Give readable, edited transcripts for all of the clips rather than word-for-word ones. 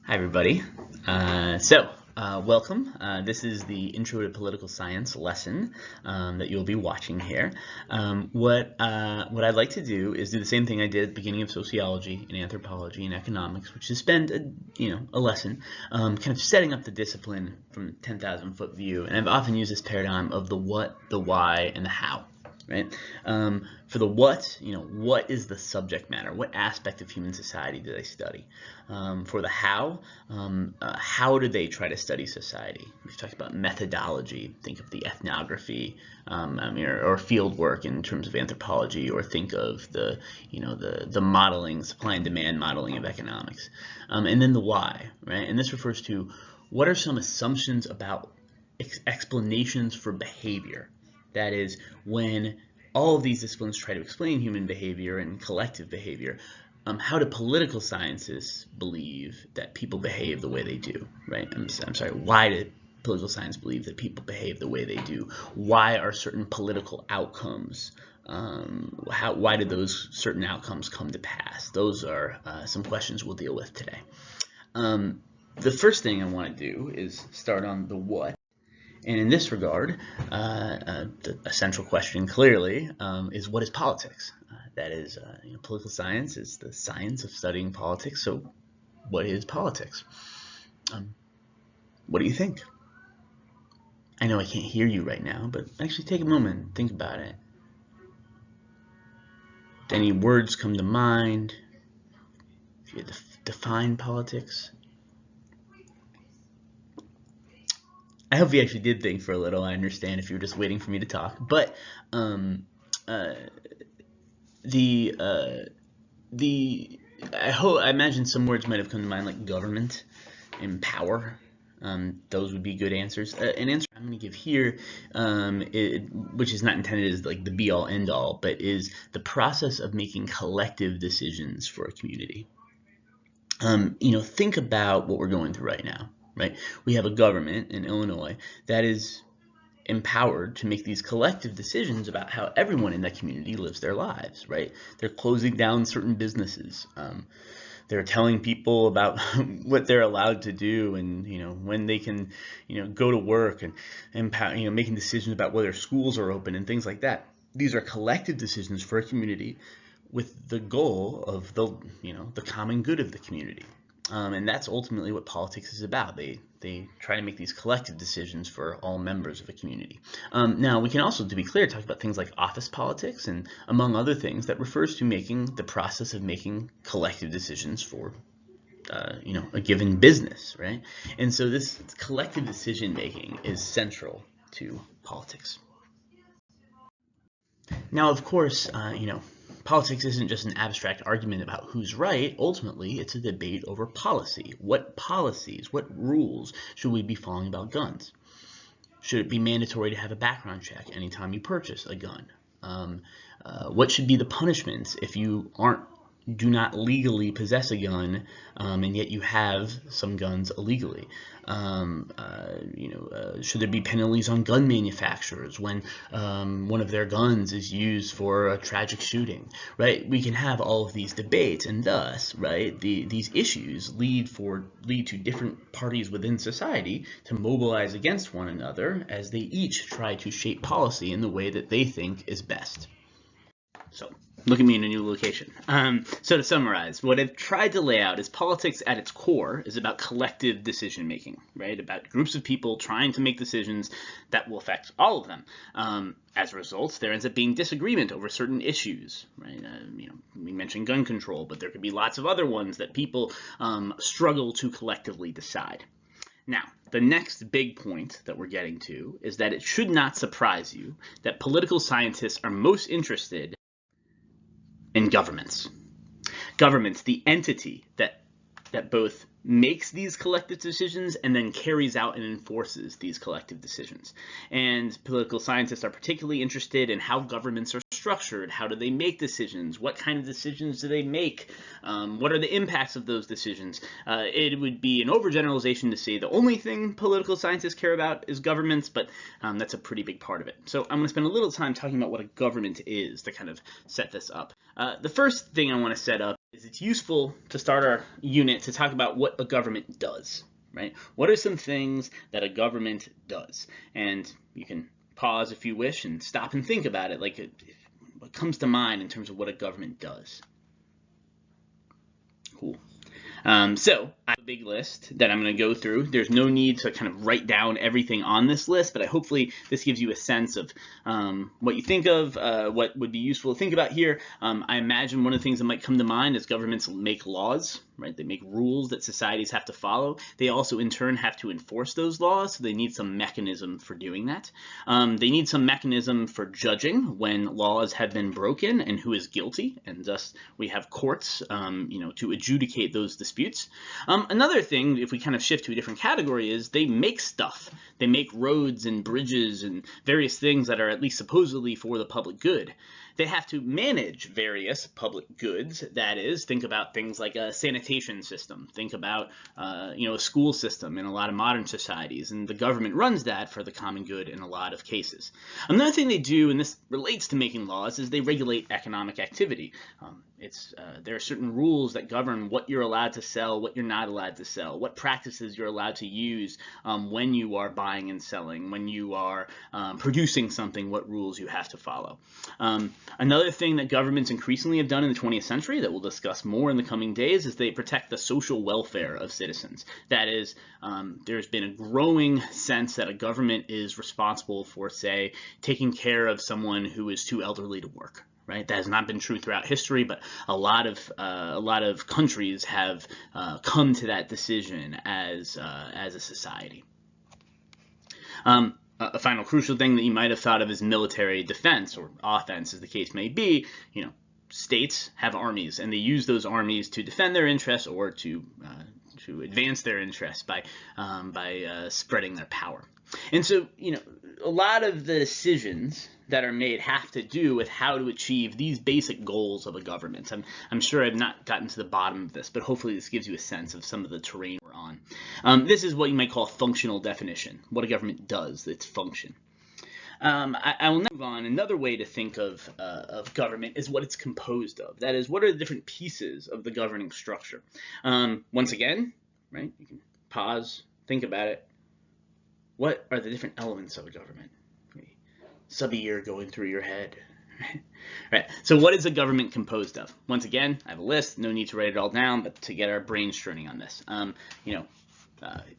Hi, everybody. Welcome. This is the Intro to Political Science lesson that you'll be watching here. What I'd like to do is do the same thing I did at the beginning of sociology and anthropology and economics, which is spend a lesson kind of setting up the discipline from 10,000-foot view. And I've often used this paradigm of the what, the why, and the how. Right? For the what, what is the subject matter? What aspect of human society do they study? For the how do they try to study society? We've talked about methodology. Think of the ethnography, or field work in terms of anthropology, or think of the modeling, supply and demand modeling of economics. And then the why, right? And this refers to what are some assumptions about explanations for behavior. That is, when all of these disciplines try to explain human behavior and collective behavior, how do political scientists believe that people behave the way they do, right? I'm sorry, why do political science believe that people behave the way they do? Why are certain political outcomes, why did those certain outcomes come to pass? Those are some questions we'll deal with today. The first thing I want to do is start on the what. And in this regard, a central question clearly is, what is politics? That is, political science is the science of studying politics. So what is politics? What do you think? I know I can't hear you right now, but actually take a moment and think about it. Do any words come to mind? If you had to define politics? I hope you actually did think for a little. I understand if you were just waiting for me to talk, but I imagine some words might have come to mind, like government and power. Those would be good answers. An answer I'm going to give here, which is not intended as like the be-all end-all, but is the process of making collective decisions for a community. Think about what we're going through right now. Right? We have a government in Illinois that is empowered to make these collective decisions about how everyone in that community lives their lives, right? They're closing down certain businesses. They're telling people about what they're allowed to do, and when they can go to work, and making decisions about whether schools are open and things like that. These are collective decisions for a community with the goal of the common good of the community. And that's ultimately what politics is about. They try to make these collective decisions for all members of a community. Now, we can also, to be clear, talk about things like office politics, and among other things, that refers to the process of making collective decisions for a given business, right? And so this collective decision making is central to politics. Now, of course, politics isn't just an abstract argument about who's right. Ultimately, it's a debate over policy. What policies, what rules should we be following about guns? Should it be mandatory to have a background check anytime you purchase a gun? What should be the punishments if you do not legally possess a gun, and yet you have some guns illegally? Should there be penalties on gun manufacturers when one of their guns is used for a tragic shooting? Right? We can have all of these debates, and thus, right, these issues lead to different parties within society to mobilize against one another as they each try to shape policy in the way that they think is best. So, look at me in a new location. So to summarize, what I've tried to lay out is politics at its core is about collective decision making, right? About groups of people trying to make decisions that will affect all of them. As a result, there ends up being disagreement over certain issues, right? We mentioned gun control, but there could be lots of other ones that people struggle to collectively decide. Now, the next big point that we're getting to is that it should not surprise you that political scientists are most interested in governments. Governments, the entity that both makes these collective decisions and then carries out and enforces these collective decisions. And political scientists are particularly interested in how governments are structured. How do they make decisions? What kind of decisions do they make? What are the impacts of those decisions? It would be an overgeneralization to say the only thing political scientists care about is governments, but that's a pretty big part of it. So I'm going to spend a little time talking about what a government is to kind of set this up. The first thing I want to set up It's useful to start our unit to talk about what a government does, right? What are some things that a government does? And you can pause if you wish and stop and think about it, like what comes to mind in terms of what a government does. Cool. So I have a big list that I'm going to go through. There's no need to kind of write down everything on this list, but hopefully this gives you a sense of what you think of, what would be useful to think about here. I imagine one of the things that might come to mind is governments make laws, right? They make rules that societies have to follow. They also, in turn, have to enforce those laws, so they need some mechanism for doing that. They need some mechanism for judging when laws have been broken and who is guilty, and thus we have courts, to adjudicate those disputes. Another thing, if we kind of shift to a different category, is they make stuff. They make roads and bridges and various things that are at least supposedly for the public good. They have to manage various public goods. That is, think about things like a sanitation system. Think about, a school system in a lot of modern societies, and the government runs that for the common good in a lot of cases. Another thing they do, and this relates to making laws, is they regulate economic activity. There are certain rules that govern what you're allowed to sell, what you're not allowed to sell, what practices you're allowed to use when you are buying and selling, when you are producing something, what rules you have to follow. Another thing that governments increasingly have done in the 20th century that we'll discuss more in the coming days is they protect the social welfare of citizens. That is, there's been a growing sense that a government is responsible for, say, taking care of someone who is too elderly to work. Right? That has not been true throughout history, but a lot of countries have come to that decision as a society. A final crucial thing that you might have thought of is military defense or offense, as the case may be. States have armies, and they use those armies to defend their interests or to advance their interests by spreading their power. And so, a lot of the decisions that are made have to do with how to achieve these basic goals of a government. I'm sure I've not gotten to the bottom of this, but hopefully this gives you a sense of some of the terrain we're on. This is what you might call a functional definition, what a government does, its function. I will now move on. Another way to think of government is what it's composed of. That is, what are the different pieces of the governing structure? Once again, right, you can pause, think about it. What are the different elements of a government? Sub-ear going through your head. Right. So what is a government composed of? Once again, I have a list. No need to write it all down, but to get our brains churning on this.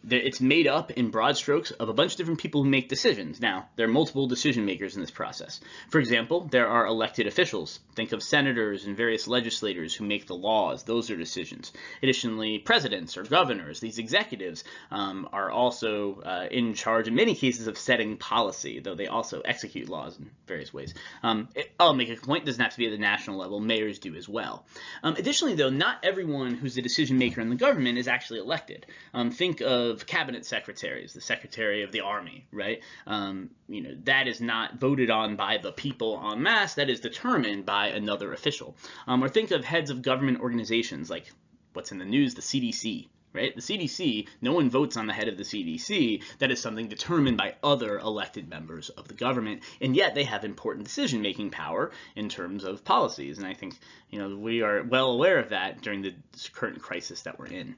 It's made up in broad strokes of a bunch of different people who make decisions. Now, there are multiple decision makers in this process. For example, there are elected officials. Think of senators and various legislators who make the laws. Those are decisions. Additionally, presidents or governors, these executives, are also in charge in many cases of setting policy, though they also execute laws in various ways. I'll make a point, it doesn't have to be at the national level. Mayors do as well. Additionally, though, not everyone who's a decision maker in the government is actually elected. Think of cabinet secretaries, the secretary of the army, right? That is not voted on by the people en masse. That is determined by another official. Or think of heads of government organizations, like what's in the news, the CDC. Right? The CDC, no one votes on the head of the CDC. That is something determined by other elected members of the government, and yet they have important decision-making power in terms of policies. And I think we are well aware of that during the current crisis that we're in.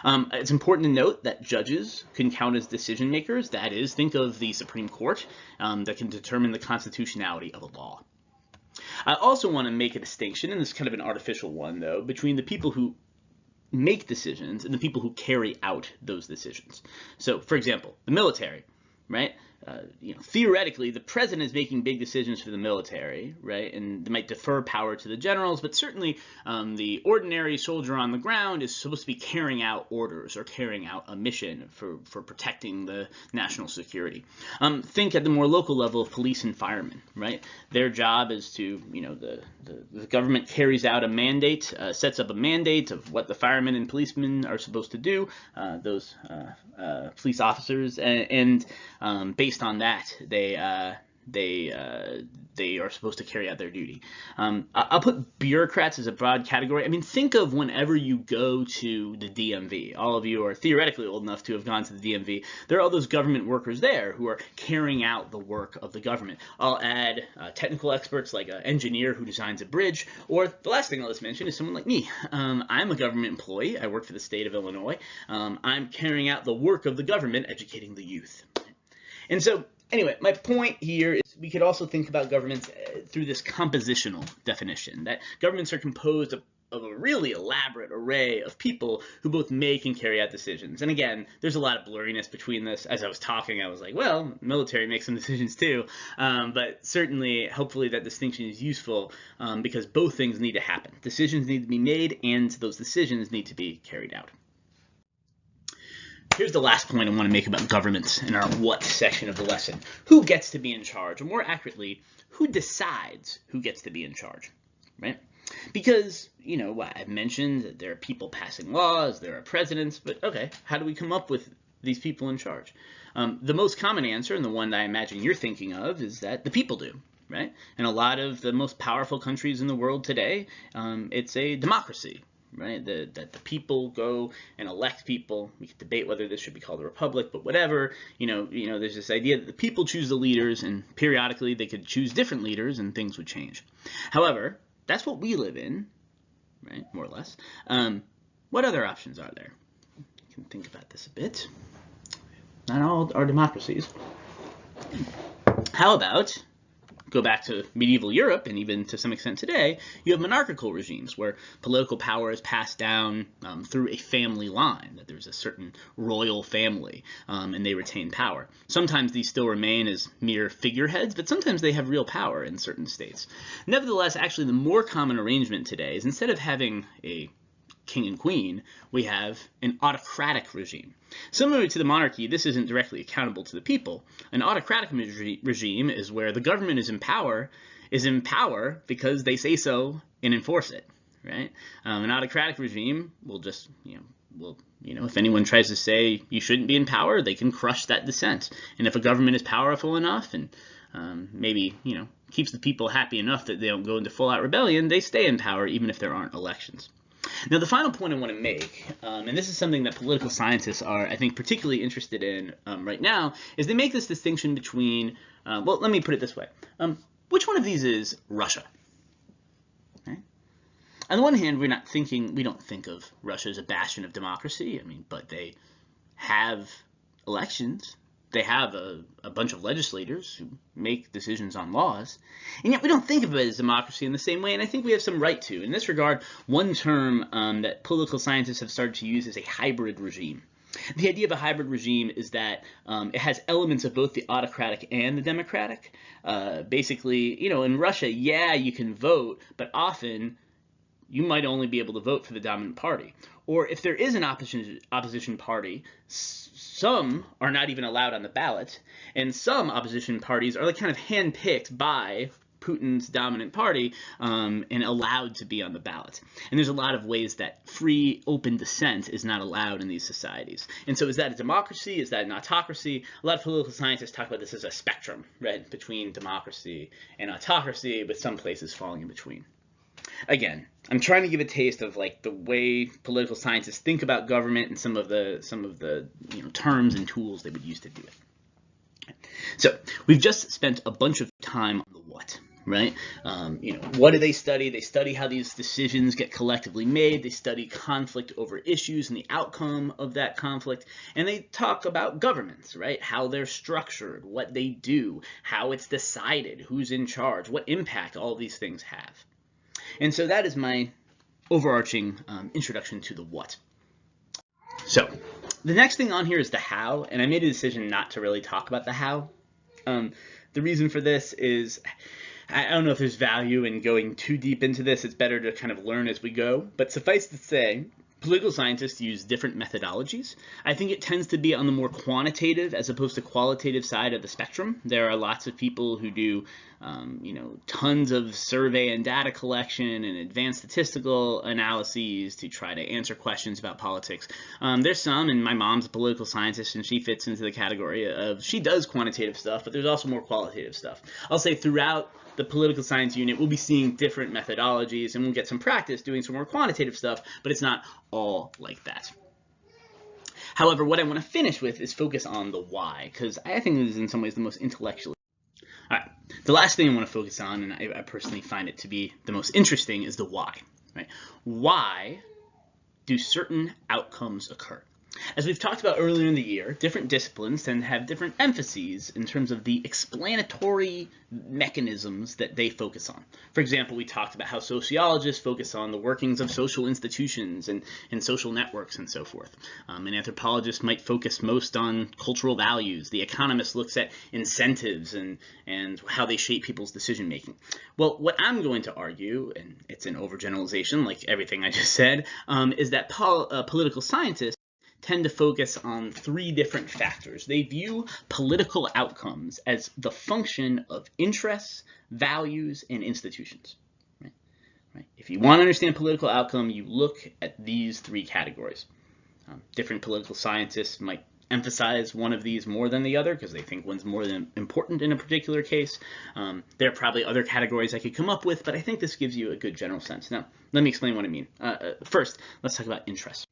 It's important to note that judges can count as decision makers. That is, think of the Supreme Court that can determine the constitutionality of a law. I also want to make a distinction, and this is kind of an artificial one, though, between the people who make decisions and the people who carry out those decisions. So, for example, the military, right? Theoretically, the president is making big decisions for the military, right? And they might defer power to the generals, but certainly the ordinary soldier on the ground is supposed to be carrying out orders or carrying out a mission for protecting the national security. Think at the more local level of police and firemen, right? Their job is to, the government carries out a mandate, sets up a mandate of what the firemen and policemen are supposed to do, those police officers, and based on that, they they are supposed to carry out their duty. I'll put bureaucrats as a broad category. I mean, think of whenever you go to the DMV. All of you are theoretically old enough to have gone to the DMV. There are all those government workers there who are carrying out the work of the government. I'll add technical experts like an engineer who designs a bridge, or the last thing I'll just mention is someone like me. I'm a government employee. I work for the state of Illinois. I'm carrying out the work of the government, educating the youth. And so, anyway, my point here is we could also think about governments through this compositional definition, that governments are composed of a really elaborate array of people who both make and carry out decisions. And again, there's a lot of blurriness between this. As I was talking, I was like, well, military makes some decisions too. But certainly, hopefully that distinction is useful because both things need to happen. Decisions need to be made, and those decisions need to be carried out. Here's the last point I want to make about governments in our what section of the lesson. Who gets to be in charge? Or more accurately, who decides who gets to be in charge, right? Because, you know, I've mentioned that there are people passing laws, there are presidents, but okay, how do we come up with these people in charge? The most common answer, and the one that I imagine you're thinking of, is that the people do, right? And a lot of the most powerful countries in the world today, it's a democracy. Right, that the people go and elect people. We could debate whether this should be called a republic, but whatever. You know, there's this idea that the people choose the leaders, and periodically they could choose different leaders, and things would change. However, that's what we live in, right? More or less. What other options are there? You can think about this a bit. Not all are democracies. How about go back to medieval Europe, and even to some extent today, you have monarchical regimes where political power is passed down through a family line, that there's a certain royal family, and they retain power. Sometimes these still remain as mere figureheads, but sometimes they have real power in certain states. Nevertheless, actually, the more common arrangement today is instead of having a king and queen, we have an autocratic regime. Similar to the monarchy, this isn't directly accountable to the people. An autocratic regime is where the government is in power because they say so and enforce it, right? An autocratic regime will just, if anyone tries to say you shouldn't be in power, they can crush that dissent. And if a government is powerful enough and maybe, keeps the people happy enough that they don't go into full-out rebellion, they stay in power even if there aren't elections. Now, the final point I want to make, and this is something that political scientists are, I think, particularly interested in right now, is they make this distinction between, well, let me put it this way. Which one of these is Russia? Okay. On the one hand, we don't think of Russia as a bastion of democracy, but they have elections. They have a bunch of legislators who make decisions on laws, and yet we don't think of it as democracy in the same way, and I think we have some right to. In this regard, one term that political scientists have started to use is a hybrid regime. The idea of a hybrid regime is that it has elements of both the autocratic and the democratic. Basically, in Russia, yeah, you can vote, but often you might only be able to vote for the dominant party. Or if there is an opposition party, some are not even allowed on the ballot, and some opposition parties are kind of handpicked by Putin's dominant party and allowed to be on the ballot. And there's a lot of ways that free, open dissent is not allowed in these societies. And so is that a democracy? Is that an autocracy? A lot of political scientists talk about this as a spectrum, right, between democracy and autocracy, with some places falling in between. Again, I'm trying to give a taste of the way political scientists think about government and some of the terms and tools they would use to do it. So we've just spent a bunch of time on the what, right? What do they study? They study how these decisions get collectively made. They study conflict over issues and the outcome of that conflict. And they talk about governments, right? How they're structured, what they do, how it's decided, who's in charge, what impact all these things have. And so that is my overarching introduction to the what. So the next thing on here is the how, and I made a decision not to really talk about the how. The reason for this is I don't know if there's value in going too deep into this. It's better to kind of learn as we go. But suffice to say, Political scientists use different methodologies. I think it tends to be on the more quantitative as opposed to qualitative side of the spectrum. There are lots of people who do tons of survey and data collection and advanced statistical analyses to try to answer questions about politics. There's some, and my mom's a political scientist, and she fits into the category of she does quantitative stuff, but there's also more qualitative stuff. I'll say throughout the political science unit, we'll be seeing different methodologies, and we'll get some practice doing some more quantitative stuff, but it's not all like that. However, what I want to finish with is focus on the why, because I think this is in some ways the most intellectually. All right, the last thing I want to focus on, and I personally find it to be the most interesting, is the why. Right? Why do certain outcomes occur? As we've talked about earlier in the year, different disciplines tend to have different emphases in terms of the explanatory mechanisms that they focus on. For example, we talked about how sociologists focus on the workings of social institutions and social networks and so forth. An anthropologist might focus most on cultural values. The economist looks at incentives and how they shape people's decision making. Well, what I'm going to argue, and it's an overgeneralization like everything I just said, is that political scientists tend to focus on three different factors. They view political outcomes as the function of interests, values, and institutions. Right? If you want to understand political outcome, you look at these three categories. Different political scientists might emphasize one of these more than the other because they think one's more important in a particular case. There are probably other categories I could come up with, but I think this gives you a good general sense. Now, let me explain what I mean. First, let's talk about interest.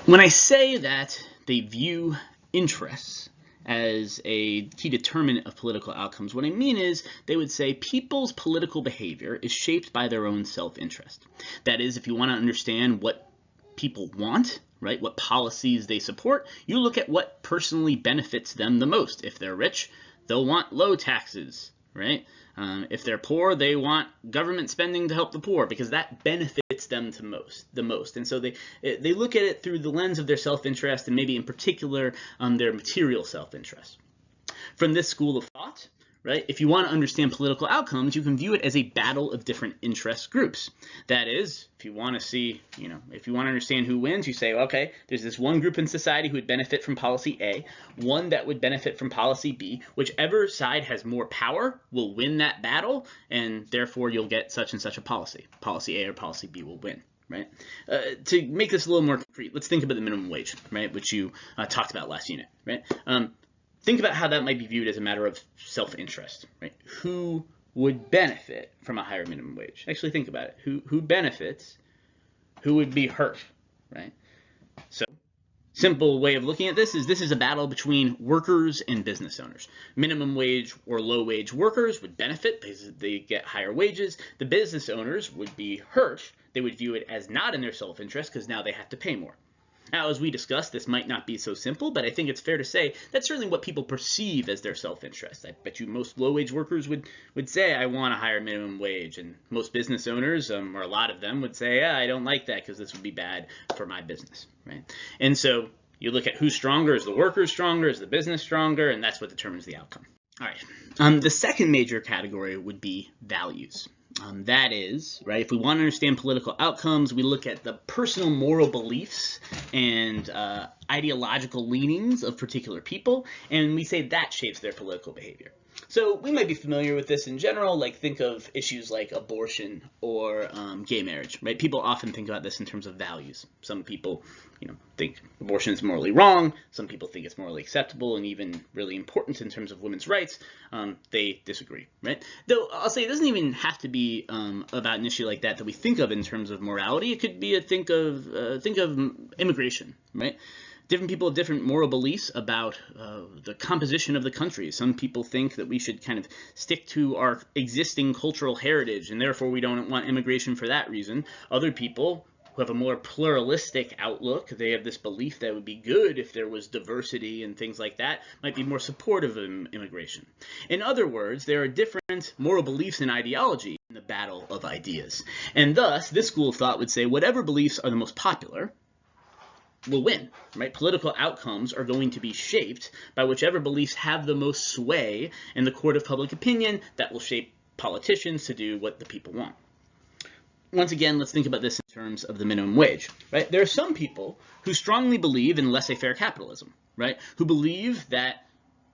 When I say that they view interests as a key determinant of political outcomes, what I mean is they would say people's political behavior is shaped by their own self-interest. That is, if you want to understand what people want, right, what policies they support, you look at what personally benefits them the most. If they're rich, they'll want low taxes, right? If they're poor, they want government spending to help the poor because that benefits them the most. And so they look at it through the lens of their self-interest and maybe in particular their material self-interest. From this school of thought, right, if you want to understand political outcomes, you can view it as a battle of different interest groups. That is, if you want to see, if you want to understand who wins, you say, okay, there's this one group in society who would benefit from policy A, one that would benefit from policy B. Whichever side has more power will win that battle, and therefore you'll get such and such a policy. Policy A or policy B will win. Right? To make this a little more concrete, let's think about the minimum wage, right, which you talked about last unit. Right? Think about how that might be viewed as a matter of self-interest, right? Who would benefit from a higher minimum wage? Actually think about it. Who benefits? Who would be hurt, right? So, simple way of looking at this is a battle between workers and business owners. Minimum wage or low wage workers would benefit because they get higher wages. The business owners would be hurt. They would view it as not in their self-interest because now they have to pay more. Now, as we discussed, this might not be so simple, but I think it's fair to say that's certainly what people perceive as their self-interest. I bet you most low-wage workers would say, I want a higher minimum wage, and most business owners, or a lot of them, would say, I don't like that because this would be bad for my business, right? And so you look at who's stronger. Is the worker stronger? Is the business stronger? And that's what determines the outcome. All right. The second major category would be values. That is, right, if we want to understand political outcomes, we look at the personal moral beliefs and ideological leanings of particular people, and we say that shapes their political behavior. So we might be familiar with this in general, like think of issues like abortion or gay marriage, right? People often think about this in terms of values. Some people, think abortion is morally wrong. Some people think it's morally acceptable and even really important in terms of women's rights. They disagree, right? Though I'll say it doesn't even have to be about an issue like that we think of in terms of morality. It could be think of immigration, right? Different people have different moral beliefs about the composition of the country. Some people think that we should kind of stick to our existing cultural heritage, and therefore we don't want immigration for that reason. Other people who have a more pluralistic outlook, they have this belief that it would be good if there was diversity and things like that, might be more supportive of immigration. In other words, there are different moral beliefs and ideology in the battle of ideas. And thus, this school of thought would say whatever beliefs are the most popular will win, right? Political outcomes are going to be shaped by whichever beliefs have the most sway in the court of public opinion that will shape politicians to do what the people want. once again, let's think about this in terms of the minimum wage, right? There are some people who strongly believe in laissez-faire capitalism, right? Who believe that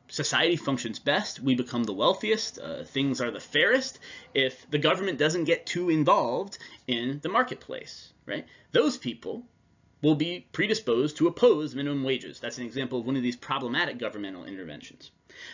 society functions best, we become the wealthiest, things are the fairest if the government doesn't get too involved in the marketplace, right? Those people will be predisposed to oppose minimum wages. That's an example of one of these problematic governmental interventions.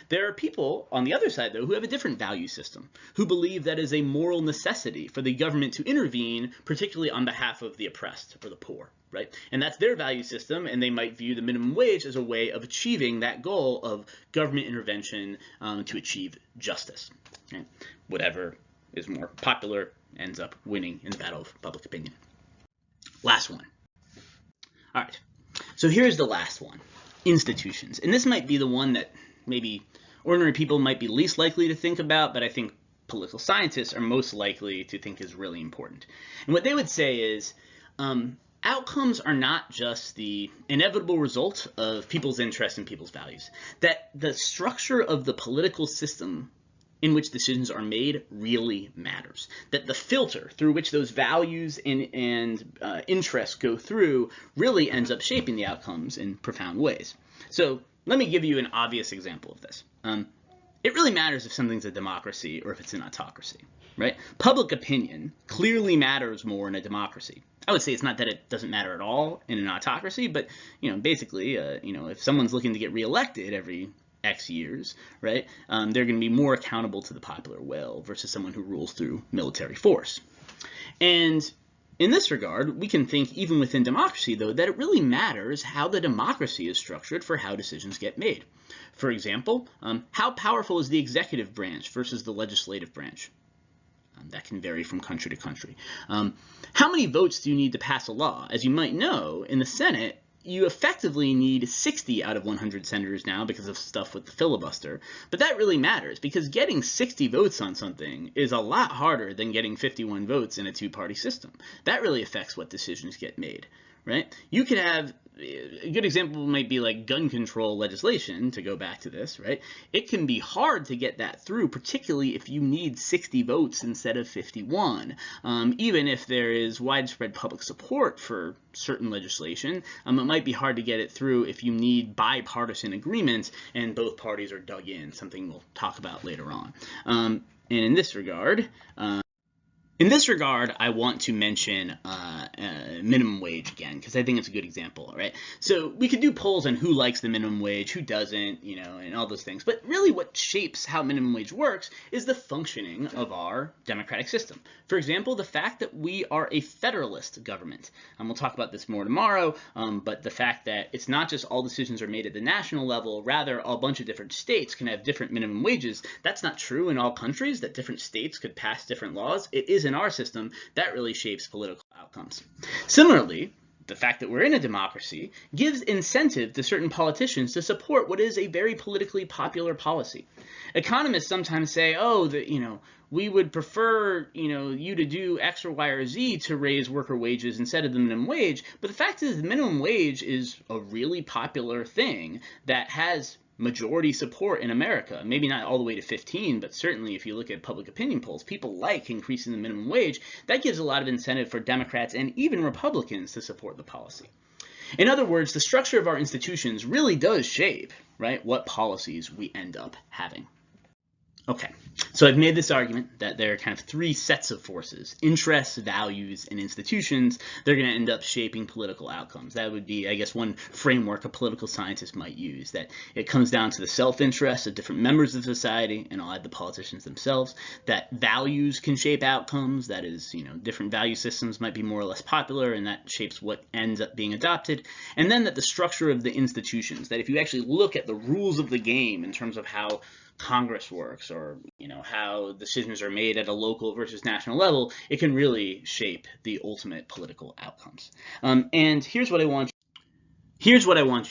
There are people on the other side, though, who have a different value system, who believe that is a moral necessity for the government to intervene, particularly on behalf of the oppressed or the poor, right? And that's their value system, and they might view the minimum wage as a way of achieving that goal of government intervention to achieve justice. Okay? Whatever is more popular ends up winning in the battle of public opinion. Last one. All right, so here's the last one, institutions. And this might be the one that maybe ordinary people might be least likely to think about, but I think political scientists are most likely to think is really important. And what they would say is outcomes are not just the inevitable result of people's interests and people's values, that the structure of the political system in which decisions are made really matters. That the filter through which those values and interests go through really ends up shaping the outcomes in profound ways. So let me give you an obvious example of this. It really matters if something's a democracy or if it's an autocracy, right? Public opinion clearly matters more in a democracy. I would say it's not that it doesn't matter at all in an autocracy, but basically, if someone's looking to get reelected every X years, right, they're going to be more accountable to the popular will versus someone who rules through military force. And in this regard, we can think even within democracy, though, that it really matters how the democracy is structured for how decisions get made. For example, how powerful is the executive branch versus the legislative branch? That can vary from country to country. How many votes do you need to pass a law? As you might know, in the Senate, you effectively need 60 out of 100 senators now because of stuff with the filibuster. But that really matters because getting 60 votes on something is a lot harder than getting 51 votes in a two-party system. That really affects what decisions get made, right? You could have, a good example might be like gun control legislation, to go back to this, right? It can be hard to get that through, particularly if you need 60 votes instead of 51. Even if there is widespread public support for certain legislation, it might be hard to get it through if you need bipartisan agreement and both parties are dug in, something we'll talk about later on. And in this regard, I want to mention minimum wage again, because I think it's a good example, right? So we could do polls on who likes the minimum wage, who doesn't, and all those things. But really what shapes how minimum wage works is the functioning of our democratic system. For example, the fact that we are a federalist government. We'll talk about this more tomorrow, but the fact that it's not just all decisions are made at the national level, rather a bunch of different states can have different minimum wages. That's not true in all countries, that different states could pass different laws. It is in our system that really shapes political outcomes. Similarly, the fact that we're in a democracy gives incentive to certain politicians to support what is a very politically popular policy. Economists sometimes say, oh, we would prefer, you to do X or Y or Z to raise worker wages instead of the minimum wage. But the fact is the minimum wage is a really popular thing that has majority support in America. Maybe not all the way to 15, but certainly if you look at public opinion polls, people like increasing the minimum wage. That gives a lot of incentive for Democrats and even Republicans to support the policy. In other words, the structure of our institutions really does shape, right, what policies we end up having. Okay, so I've made this argument that there are kind of three sets of forces: interests, values, and institutions. They're going to end up shaping political outcomes. That would be, I guess, one framework a political scientist might use, that it comes down to the self-interest of different members of society, and I'll add the politicians themselves, that values can shape outcomes. That is, different value systems might be more or less popular, and that shapes what ends up being adopted. And then that the structure of the institutions, that if you actually look at the rules of the game in terms of how Congress works, or how decisions are made at a local versus national level, it can really shape the ultimate political outcomes. And here's what I want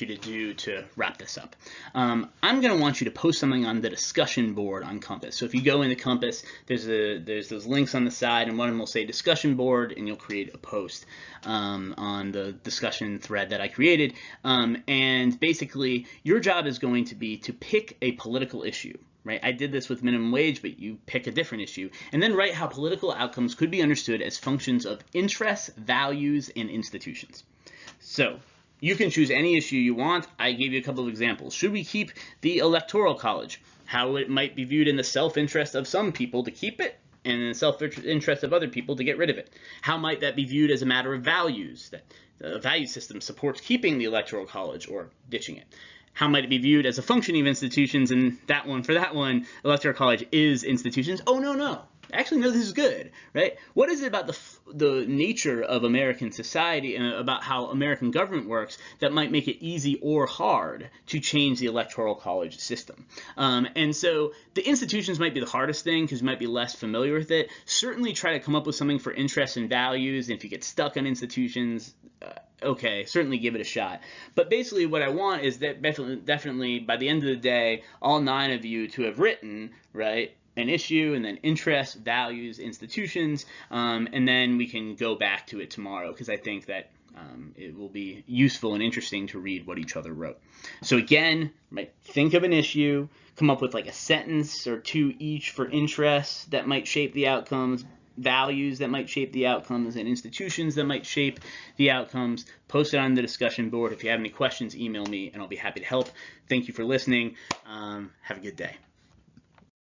you to do to wrap this up. I'm going to want you to post something on the discussion board on Compass. So if you go into Compass, there's those links on the side, and one of them will say discussion board, and you'll create a post on the discussion thread that I created. And basically, your job is going to be to pick a political issue, right? I did this with minimum wage, but you pick a different issue. And then write how political outcomes could be understood as functions of interests, values, and institutions. So you can choose any issue you want. I gave you a couple of examples. Should we keep the Electoral College? How it might be viewed in the self-interest of some people to keep it, and in the self-interest of other people to get rid of it. How might that be viewed as a matter of values, that the value system supports keeping the Electoral College or ditching it? How might it be viewed as a functioning of institutions, and for that one, Electoral College is institutions? Oh, no. Actually, no, this is good, right? What is it about the nature of American society and about how American government works that might make it easy or hard to change the Electoral College system? And so the institutions might be the hardest thing because you might be less familiar with it. Certainly try to come up with something for interests and values. And if you get stuck on institutions, okay, certainly give it a shot. But basically what I want is that definitely by the end of the day, all 9 of you to have written, right, an issue, and then interests, values, institutions, and then we can go back to it tomorrow because I think that it will be useful and interesting to read what each other wrote. So again, right, think of an issue, come up with like a sentence or 2 each for interests that might shape the outcomes, values that might shape the outcomes, and institutions that might shape the outcomes. Post it on the discussion board. If you have any questions, email me and I'll be happy to help. Thank you for listening. Have a good day.